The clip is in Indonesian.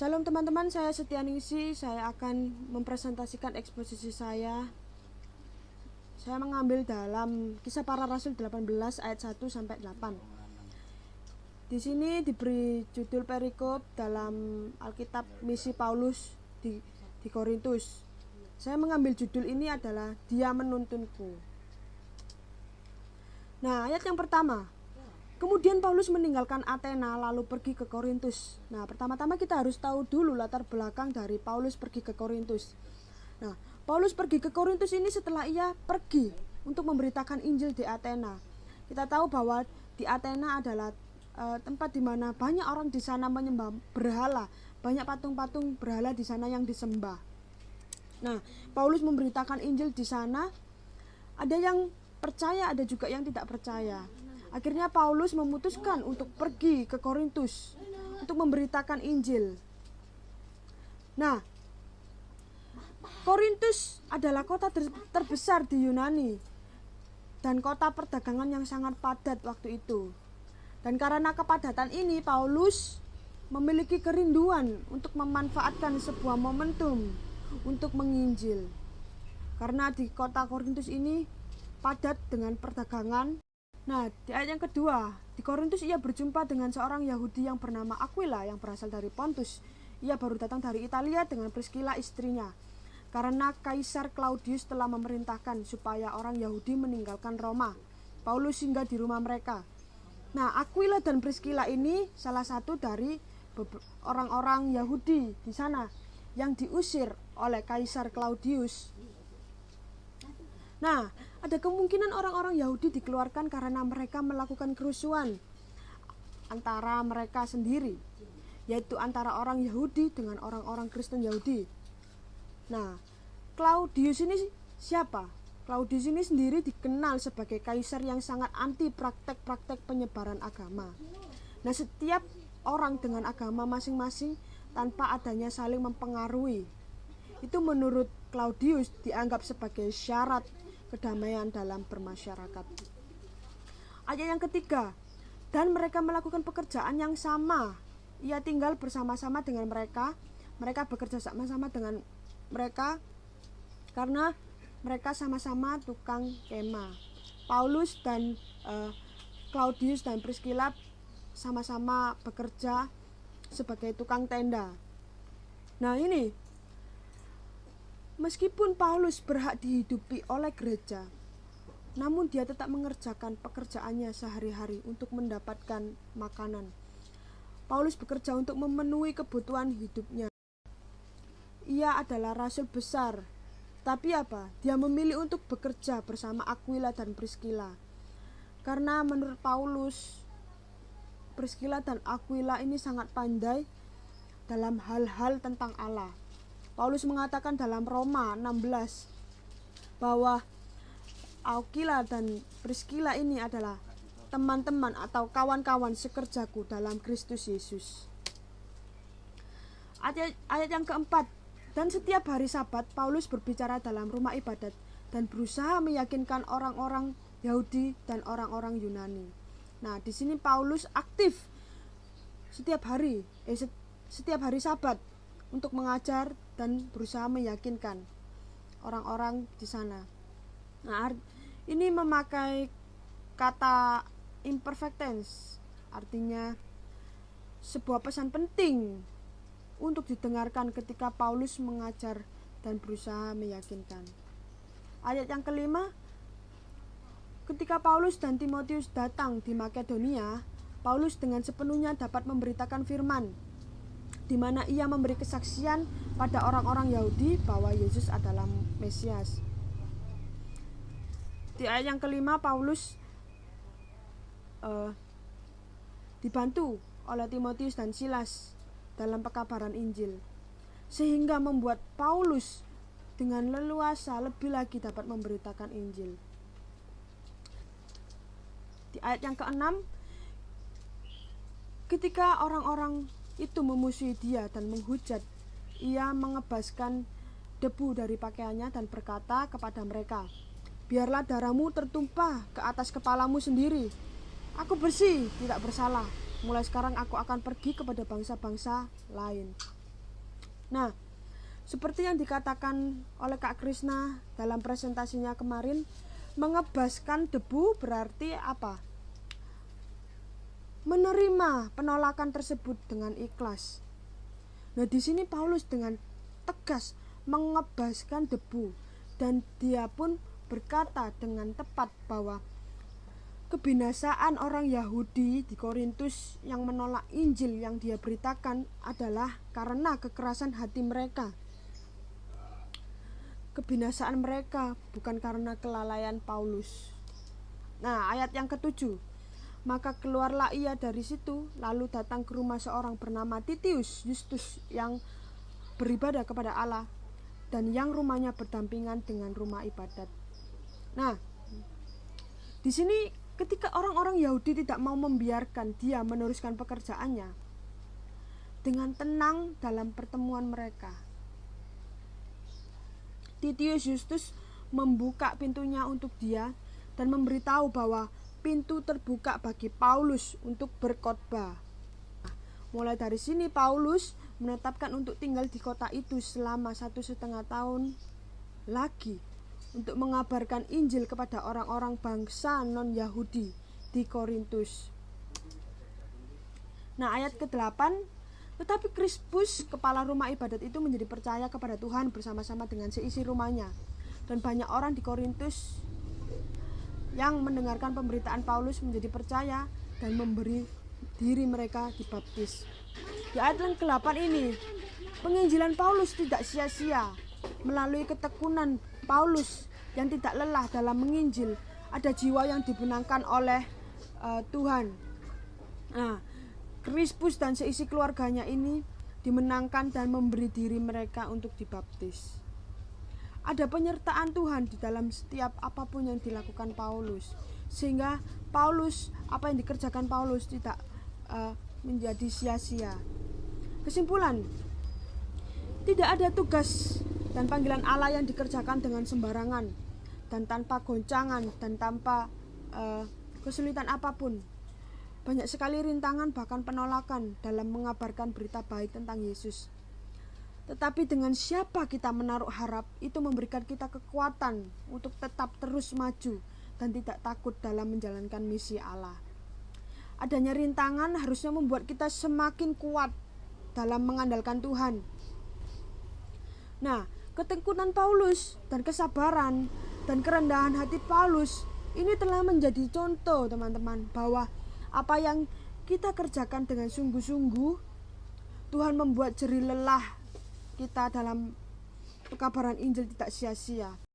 Shalom teman-teman, saya Setianingsi. Saya akan mempresentasikan eksposisi saya. Saya mengambil dalam Kisah Para Rasul 18 ayat 1 sampai 8. Di sini diberi judul perikop dalam Alkitab Misi Paulus di Korintus. Saya mengambil judul ini adalah Dia Menuntunku. Nah, ayat yang pertama. Kemudian Paulus meninggalkan Athena lalu pergi ke Korintus. Nah, pertama-tama kita harus tahu dulu latar belakang dari Paulus pergi ke Korintus. Nah, Paulus pergi ke Korintus ini setelah ia pergi untuk memberitakan Injil di Athena. Kita tahu bahwa di Athena adalah tempat di mana banyak orang di sana menyembah berhala, banyak patung-patung berhala di sana yang disembah. Nah, Paulus memberitakan Injil di sana. Ada yang percaya, ada juga yang tidak percaya. Akhirnya Paulus memutuskan untuk pergi ke Korintus untuk memberitakan Injil. Nah, Korintus adalah kota terbesar di Yunani dan kota perdagangan yang sangat padat waktu itu. Dan karena kepadatan ini, Paulus memiliki kerinduan untuk memanfaatkan sebuah momentum untuk menginjil. Karena di kota Korintus ini padat dengan perdagangan. Nah, di ayat yang kedua, di Korintus ia berjumpa dengan seorang Yahudi yang bernama Aquila yang berasal dari Pontus. Ia baru datang dari Italia dengan Priscilla istrinya. Karena Kaisar Claudius telah memerintahkan supaya orang Yahudi meninggalkan Roma, Paulus singgah di rumah mereka. Nah, Aquila dan Priscilla ini salah satu dari orang-orang Yahudi di sana yang diusir oleh Kaisar Claudius. Nah, ada kemungkinan orang-orang Yahudi dikeluarkan karena mereka melakukan kerusuhan antara mereka sendiri, yaitu antara orang Yahudi dengan orang-orang Kristen Yahudi. Nah, Claudius ini siapa? Claudius ini sendiri dikenal sebagai kaisar yang sangat anti praktek-praktek penyebaran agama. Nah, setiap orang dengan agama masing-masing tanpa adanya saling mempengaruhi, itu menurut Claudius dianggap sebagai syarat kedamaian dalam bermasyarakat. Ayat yang ketiga, dan mereka melakukan pekerjaan yang sama. Ia tinggal bersama-sama dengan mereka. Mereka bekerja sama-sama dengan mereka karena mereka sama-sama tukang kemah. Paulus dan Claudius dan Priscilla sama-sama bekerja sebagai tukang tenda. Nah, ini meskipun Paulus berhak dihidupi oleh gereja, namun dia tetap mengerjakan pekerjaannya sehari-hari untuk mendapatkan makanan. Paulus bekerja untuk memenuhi kebutuhan hidupnya. Ia adalah rasul besar, tapi apa? Dia memilih untuk bekerja bersama Aquila dan Priscilla. Karena menurut Paulus, Priscilla dan Aquila ini sangat pandai dalam hal-hal tentang Allah. Paulus mengatakan dalam Roma 16 bahwa Aquila dan Priscilla ini adalah teman-teman atau kawan-kawan sekerjaku dalam Kristus Yesus. Ayat yang keempat, dan setiap hari Sabat Paulus berbicara dalam rumah ibadat dan berusaha meyakinkan orang-orang Yahudi dan orang-orang Yunani. Nah, di sini Paulus aktif setiap hari Sabat untuk mengajar dan berusaha meyakinkan orang-orang di sana. Nah, ini memakai kata imperfect tense, artinya sebuah pesan penting untuk didengarkan ketika Paulus mengajar dan berusaha meyakinkan. Ayat yang kelima, ketika Paulus dan Timotius datang di Makedonia, Paulus dengan sepenuhnya dapat memberitakan firman, di mana ia memberi kesaksian pada orang-orang Yahudi bahwa Yesus adalah Mesias. Di ayat yang kelima, Paulus dibantu oleh Timotius dan Silas dalam pekabaran Injil, sehingga membuat Paulus dengan leluasa lebih lagi dapat memberitakan Injil. Di ayat yang keenam, ketika orang-orang itu memusuhi dia dan menghujat, ia mengebaskan debu dari pakaiannya dan berkata kepada mereka, biarlah darahmu tertumpah ke atas kepalamu sendiri. Aku bersih, tidak bersalah. Mulai sekarang aku akan pergi kepada bangsa-bangsa lain. Nah, seperti yang dikatakan oleh Kak Krisna dalam presentasinya kemarin, mengebaskan debu berarti apa? Menerima penolakan tersebut dengan ikhlas. Nah, di sini Paulus dengan tegas mengebaskan debu, dan dia pun berkata dengan tepat bahwa kebinasaan orang Yahudi di Korintus yang menolak Injil yang dia beritakan adalah karena kekerasan hati mereka. Kebinasaan mereka bukan karena kelalaian Paulus. Nah, ayat yang ke-7. Maka keluarlah ia dari situ, lalu datang ke rumah seorang bernama Titius Justus yang beribadah kepada Allah, dan yang rumahnya berdampingan dengan rumah ibadat. Nah, di sini ketika orang-orang Yahudi tidak mau membiarkan dia meneruskan pekerjaannya, dengan tenang dalam pertemuan mereka, Titius Justus membuka pintunya untuk dia dan memberitahu bahwa pintu terbuka bagi Paulus untuk berkhotbah. Mulai dari sini Paulus menetapkan untuk tinggal di kota itu selama 1,5 tahun lagi untuk mengabarkan Injil kepada orang-orang bangsa non-Yahudi di Korintus. Nah, ayat ke-8, tetapi Krispus, kepala rumah ibadat itu menjadi percaya kepada Tuhan bersama-sama dengan seisi rumahnya. Dan banyak orang di Korintus yang mendengarkan pemberitaan Paulus menjadi percaya dan memberi diri mereka dibaptis. Di ayat yang ke-8 ini, penginjilan Paulus tidak sia-sia. Melalui ketekunan Paulus yang tidak lelah dalam menginjil, ada jiwa yang dibenangkan oleh Tuhan. Nah, Krispus dan seisi keluarganya ini dimenangkan dan memberi diri mereka untuk dibaptis. Ada penyertaan Tuhan di dalam setiap apapun yang dilakukan Paulus, sehingga apa yang dikerjakan Paulus tidak menjadi sia-sia. Kesimpulan, tidak ada tugas dan panggilan Allah yang dikerjakan dengan sembarangan dan tanpa goncangan dan tanpa kesulitan apapun. Banyak sekali rintangan bahkan penolakan dalam mengabarkan berita baik tentang Yesus. Tetapi dengan siapa kita menaruh harap, itu memberikan kita kekuatan untuk tetap terus maju dan tidak takut dalam menjalankan misi Allah. Adanya rintangan harusnya membuat kita semakin kuat dalam mengandalkan Tuhan. Nah, ketekunan Paulus dan kesabaran dan kerendahan hati Paulus ini telah menjadi contoh, teman-teman, bahwa apa yang kita kerjakan dengan sungguh-sungguh, Tuhan membuat jerih lelah kita dalam pekabaran Injil tidak sia-sia.